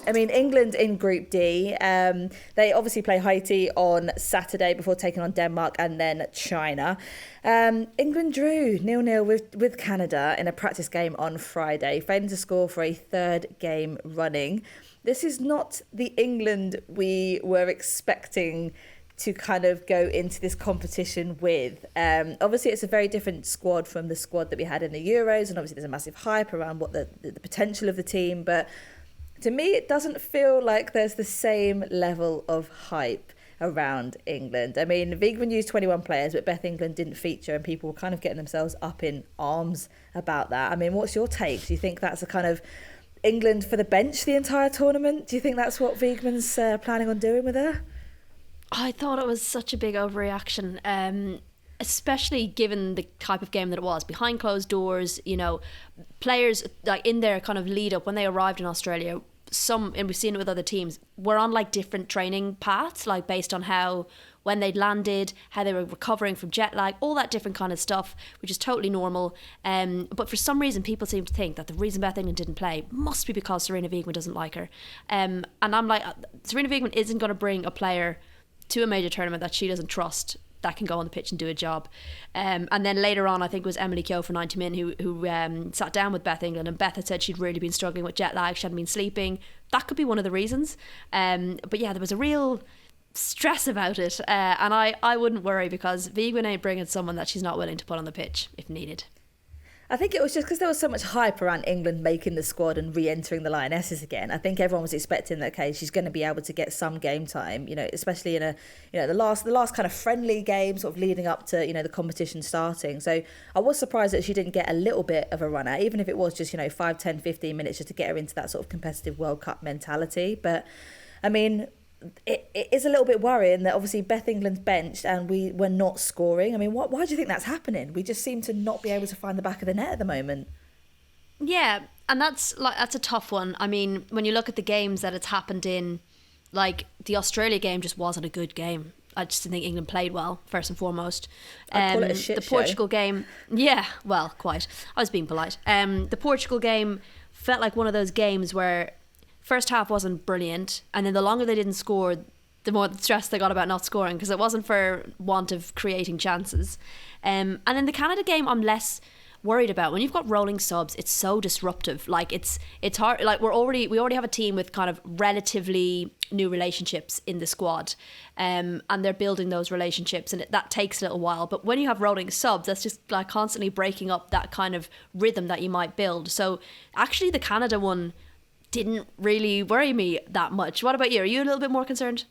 I mean, England in Group D, they obviously play Haiti on Saturday before taking on Denmark and then China. England drew 0-0 with Canada in a practice game on Friday, failing to score for a third game running. This is not the England we were expecting to kind of go into this competition with. Obviously, it's a very different squad from the squad that we had in the Euros, and obviously there's a massive hype around what the potential of the team, but to me, it doesn't feel like there's the same level of hype around England. I mean, Wiegman used 21 players, but Beth England didn't feature, and people were kind of getting themselves up in arms about that. I mean, what's your take? Do you think that's a kind of England for the bench the entire tournament? Do you think that's what Wiegman's planning on doing with her? I thought it was such a big overreaction, especially given the type of game that it was. Behind closed doors, you know, players like in their kind of lead up when they arrived in Australia, and we've seen it with other teams, were on like different training paths, like based on how, when they'd landed, how they were recovering from jet lag, all that different kind of stuff, which is totally normal. But for some reason, people seem to think that the reason Beth England didn't play must be because Serena Wiegman doesn't like her. And I'm like, Serena Wiegman isn't going to bring a player to a major tournament that she doesn't trust, that can go on the pitch and do a job. And then later on, I think it was Emily Keogh for 90 Min who sat down with Beth England, and Beth had said she'd really been struggling with jet lag, she hadn't been sleeping. That could be one of the reasons. But yeah, there was a real stress about it. And I wouldn't worry, because Wiegman ain't bringing someone that she's not willing to put on the pitch if needed. I think it was just because there was so much hype around England making the squad and re-entering the Lionesses again. I think everyone was expecting that, okay, she's going to be able to get some game time, you know, especially in the last kind of friendly game sort of leading up to, you know, the competition starting. So I was surprised that she didn't get a little bit of a run out, even if it was just, you know, 5, 10, 15 minutes just to get her into that sort of competitive World Cup mentality. But I mean, it is a little bit worrying that obviously Beth England's benched and we were not scoring. I mean, why do you think that's happening? We just seem to not be able to find the back of the net at the moment. Yeah, and that's a tough one. I mean, when you look at the games that it's happened in, like the Australia game just wasn't a good game. I just didn't think England played well, first and foremost. I'd call it a shit show. Portugal game, yeah, well, quite. I was being polite. The Portugal game felt like one of those games where first half wasn't brilliant, and then the longer they didn't score, the more stress they got about not scoring, because it wasn't for want of creating chances. And then the Canada game, I'm less worried about. When you've got rolling subs, it's so disruptive. Like it's hard. Like we already have a team with kind of relatively new relationships in the squad, and they're building those relationships, and that takes a little while. But when you have rolling subs, that's just like constantly breaking up that kind of rhythm that you might build. So actually, the Canada one didn't really worry me that much. What about you? Are you a little bit more concerned?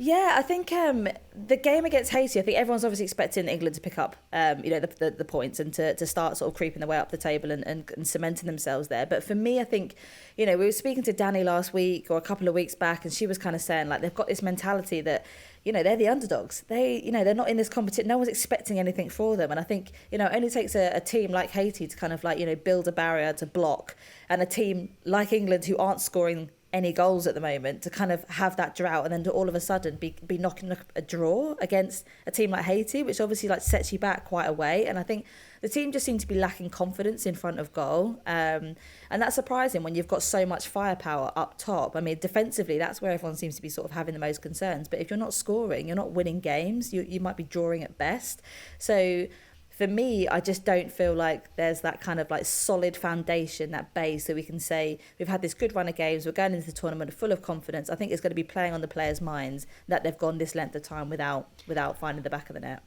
Yeah, I think the game against Haiti, I think everyone's obviously expecting England to pick up, the points and to start sort of creeping their way up the table and cementing themselves there. But for me, I think, you know, we were speaking to Danny last week or a couple of weeks back, and she was kind of saying like they've got this mentality that, you know, they're the underdogs. They're not in this competition. No one's expecting anything for them. And I think, you know, it only takes a team like Haiti to kind of like, you know, build a barrier to block, and a team like England who aren't scoring any goals at the moment to kind of have that drought, and then to all of a sudden be knocking a draw against a team like Haiti, which obviously like sets you back quite a way. And I think the team just seemed to be lacking confidence in front of goal, and that's surprising when you've got so much firepower up top. I mean, defensively, that's where everyone seems to be sort of having the most concerns, but if you're not scoring, you're not winning games, you might be drawing at best. So for me, I just don't feel like there's that kind of like solid foundation, that base that we can say we've had this good run of games, we're going into the tournament full of confidence. I think it's going to be playing on the players' minds that they've gone this length of time without finding the back of the net.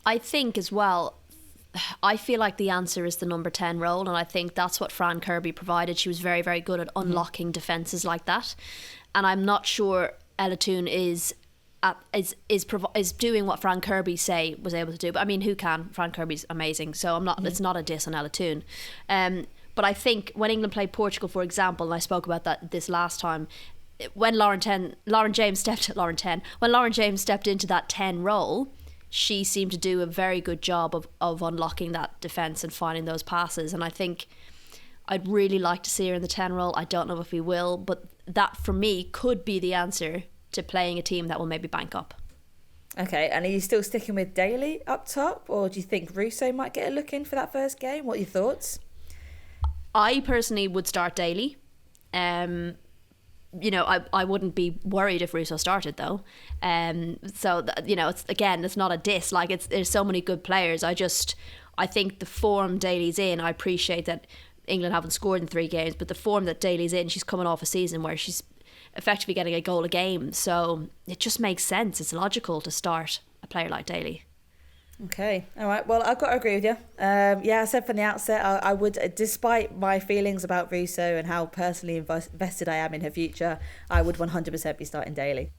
I think as well, I feel like the answer is the number 10 role, and I think that's what Fran Kirby provided. She was very, very good at unlocking defences like that, and I'm not sure Ella Toone is doing what Fran Kirby was able to do. But I mean, who can? Fran Kirby's amazing, so I'm not. It's not a diss on Ella Toone. But I think when England played Portugal, for example, and I spoke about this last time, when Lauren James stepped into that 10 role, she seemed to do a very good job of unlocking that defence and finding those passes. And I think I'd really like to see her in the 10 role. I don't know if we will, but that for me could be the answer to playing a team that will maybe bank up. Okay, and are you still sticking with Daly up top, or do you think Russo might get a look in for that first game? What are your thoughts? I personally would start Daly. You know, I wouldn't be worried if Russo started though. So you know, it's not a diss. Like there's so many good players. I think the form Daly's in. I appreciate that England haven't scored in 3 games, but the form that Daly's in, she's coming off a season where she's effectively getting a goal a game. So it just makes sense. It's logical to start a player like Daly. Okay, all right. Well, I've got to agree with you. I said from the outset, I would, despite my feelings about Russo and how personally invested I am in her future, I would 100% be starting Daly.